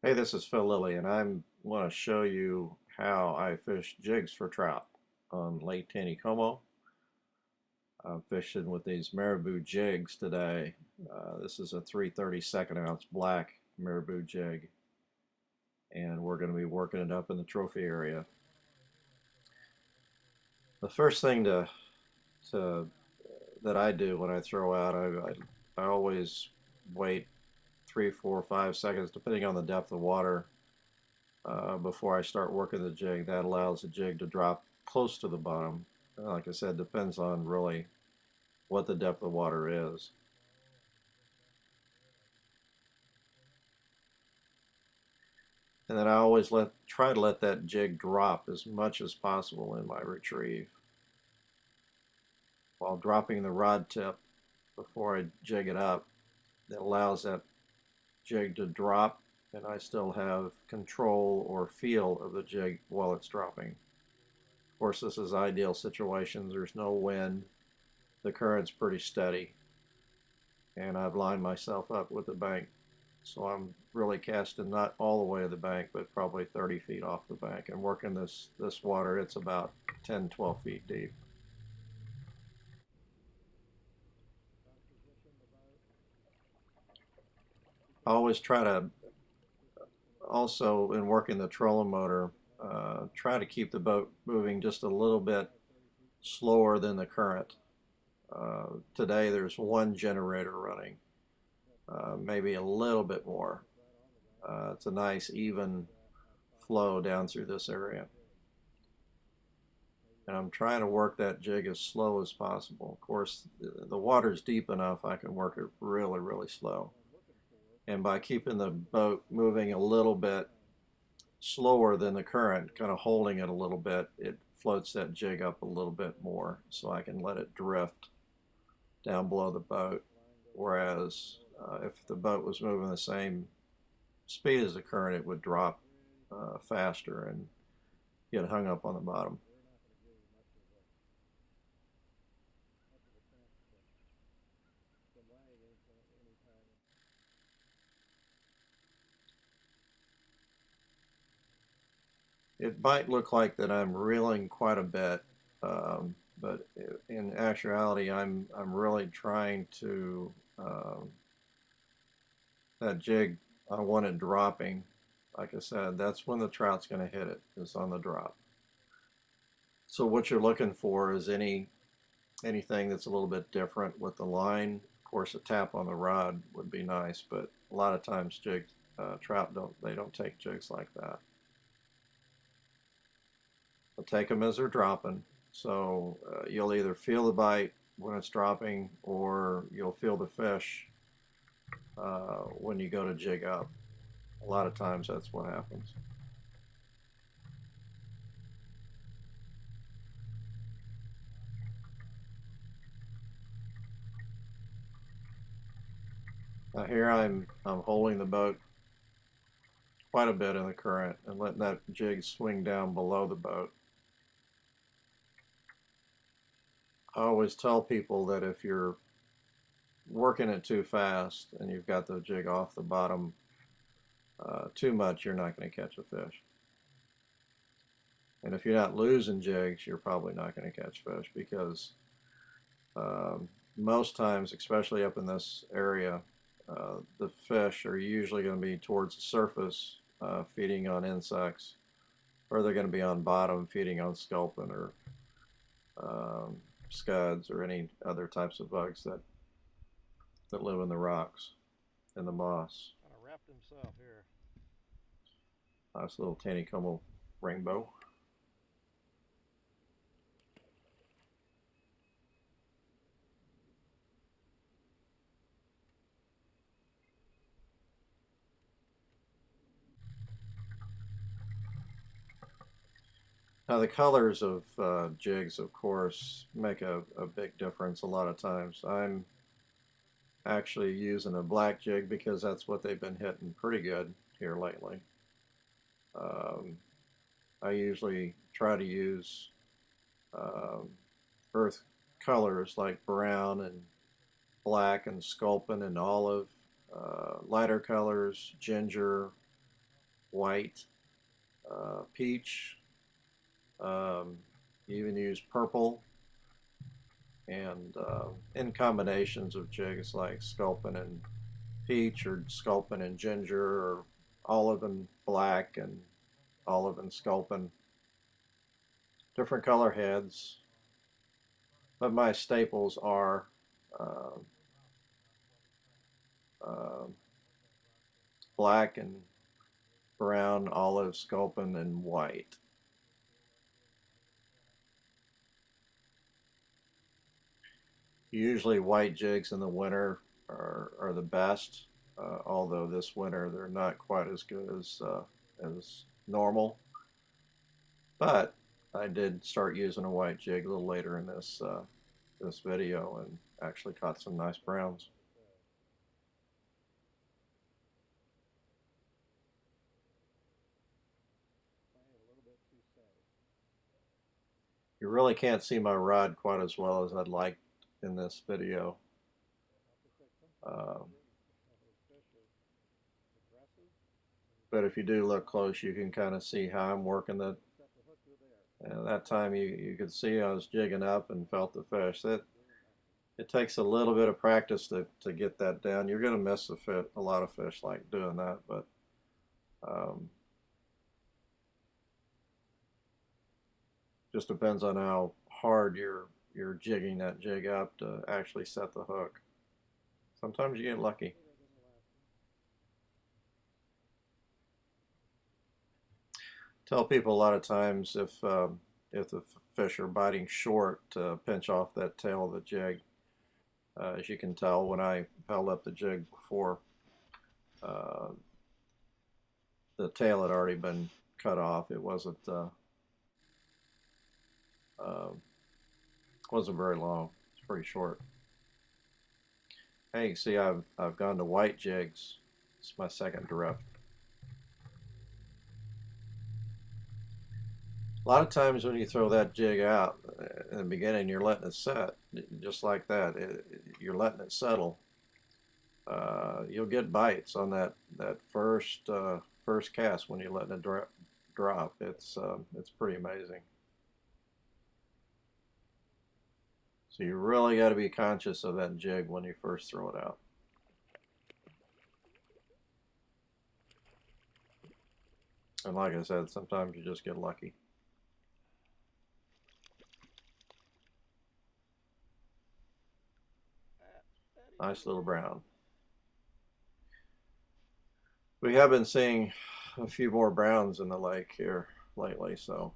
Hey, this is Phil Lilley, and I want to show you how I fish jigs for trout on Lake Taneycomo. I'm fishing with these marabou jigs today. This is a 3/32 ounce black marabou jig, and we're going to be working it up in the trophy area. The first thing to that I do when I throw out, I always wait 3, 4, 5 seconds, depending on the depth of water, before I start working the jig. That allows the jig to drop close to the bottom. Like I said, depends on really what the depth of water is. And then I always try to let that jig drop as much as possible in my retrieve while dropping the rod tip before I jig it up. That allows that jig to drop, and I still have control or feel of the jig while it's dropping. Of course, this is ideal situations. There's no wind. The current's pretty steady, and I've lined myself up with the bank. So I'm really casting not all the way to the bank, but probably 30 feet off the bank, and working this water. It's about 10, 12 feet deep. I always try to, also in working the trolling motor, try to keep the boat moving just a little bit slower than the current. Today there's one generator running, maybe a little bit more. It's a nice even flow down through this area. And I'm trying to work that jig as slow as possible. Of course, the water's deep enough I can work it really, really slow. And by keeping the boat moving a little bit slower than the current, kind of holding it a little bit, it floats that jig up a little bit more so I can let it drift down below the boat. Whereas if the boat was moving the same speed as the current, it would drop faster and get hung up on the bottom. It might look like that I'm reeling quite a bit, but in actuality, I'm really trying to that jig. I want it dropping. Like I said, that's when the trout's going to hit it, is on the drop. So what you're looking for is anything that's a little bit different with the line. Of course, a tap on the rod would be nice, but a lot of times trout don't take jigs like that. They'll take them as they're dropping. So you'll either feel the bite when it's dropping, or you'll feel the fish when you go to jig up. A lot of times that's what happens. Now here I'm holding the boat quite a bit in the current and letting that jig swing down below the boat. I always tell people that if you're working it too fast and you've got the jig off the bottom too much, you're not going to catch a fish. And if you're not losing jigs, you're probably not going to catch fish because most times, especially up in this area, the fish are usually going to be towards the surface feeding on insects, or they're going to be on bottom feeding on sculpin or um, scuds or any other types of bugs that live in the rocks and the moss. Kind of wrapped himself here. Nice little Taneycomo rainbow. Now the colors of jigs, of course, make a big difference a lot of times. I'm actually using a black jig because that's what they've been hitting pretty good here lately. Um, I usually try to use um, earth colors like brown and black and sculpin and olive, lighter colors, ginger, white, peach. You even use purple, and in combinations of jigs like sculpin and peach, or sculpin and ginger, or olive and black, and olive and sculpin. Different color heads, but my staples are uh, uh, black and brown, olive, sculpin, and white. Usually white jigs in the winter are the best, although this winter they're not quite as good as normal. But I did start using a white jig a little later in this video, and actually caught some nice browns. You really can't see my rod quite as well as I'd like in this video. Um, but if you do look close, you can kind of see how I'm working the. And that time you could see I was jigging up and felt the fish. That it takes a little bit of practice to get that down. You're going to miss a lot of fish like doing that, but um, just depends on how hard you're jigging that jig up to actually set the hook. Sometimes you get lucky. Tell people a lot of times if the fish are biting short, to pinch off that tail of the jig. As you can tell, when I held up the jig before, uh, the tail had already been cut off. It uh, wasn't very long. It's pretty short. Hey, see, I've gone to white jigs. It's my second drift. A lot of times when you throw that jig out in the beginning, you're letting it set, just like that. You're letting it settle. You'll get bites on that first cast when you're letting it drop. It's pretty amazing. So you really got to be conscious of that jig when you first throw it out. And like I said, sometimes you just get lucky. Nice little brown. We have been seeing a few more browns in the lake here lately, so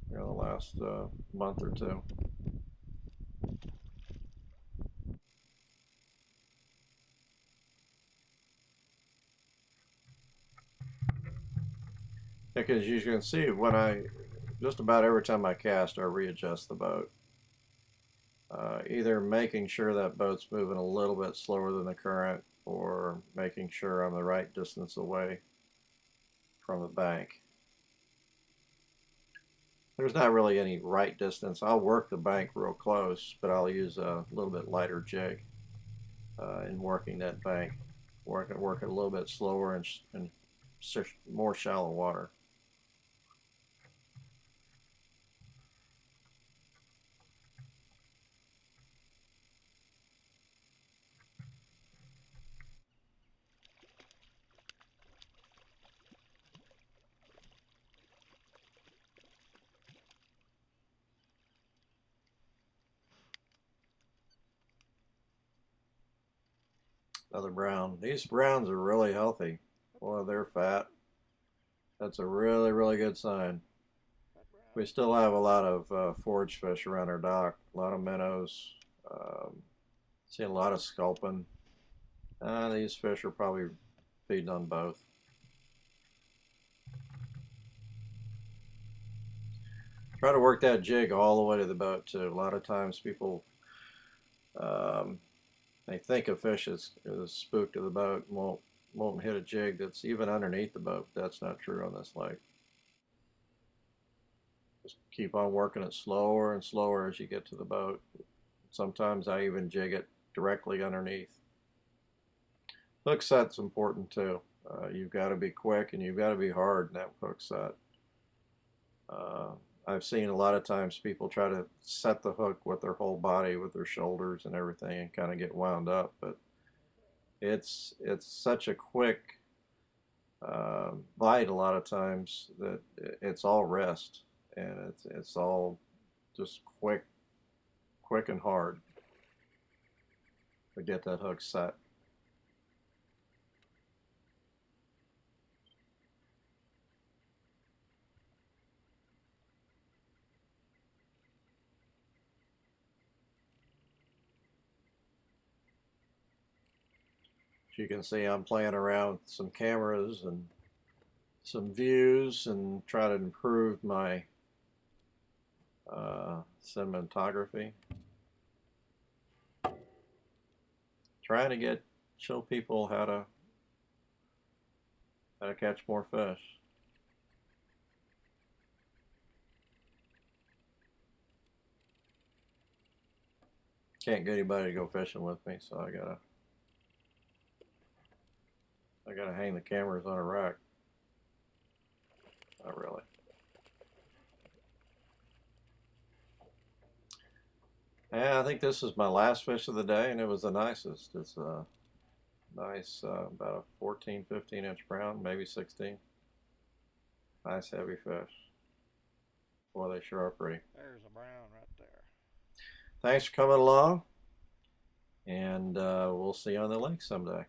the last month or two. Because you can see when just about every time I cast, I readjust the boat. Either making sure that boat's moving a little bit slower than the current, or making sure I'm the right distance away from the bank. There's not really any right distance. I'll work the bank real close, but I'll use a little bit lighter jig in working that bank. Work it a little bit slower and more shallow water. Another brown. These browns are really healthy. Boy, they're fat. That's a really, really good sign. We still have a lot of forage fish around our dock. A lot of minnows. See a lot of sculpin. These fish are probably feeding on both. Try to work that jig all the way to the boat too. A lot of times people um, they think a fish is spooked to the boat and won't hit a jig that's even underneath the boat. That's not true on this lake. Just keep on working it slower and slower as you get to the boat. Sometimes I even jig it directly underneath. Hook set's important too. You've got to be quick and you've got to be hard in that hook set. Uh, I've seen a lot of times people try to set the hook with their whole body, with their shoulders and everything, and kind of get wound up. But it's such a quick bite a lot of times that it's all rest, and it's all just quick and hard to get that hook set. As you can see, I'm playing around with some cameras and some views and try to improve my cinematography. Trying to show people how to catch more fish. Can't get anybody to go fishing with me, so I gotta hang the cameras on a rack. Not really. Yeah, I think this is my last fish of the day, and it was the nicest. It's a nice, about a 14, 15-inch brown, maybe 16. Nice heavy fish. Boy, they sure are pretty. There's a brown right there. Thanks for coming along, and we'll see you on the lake someday.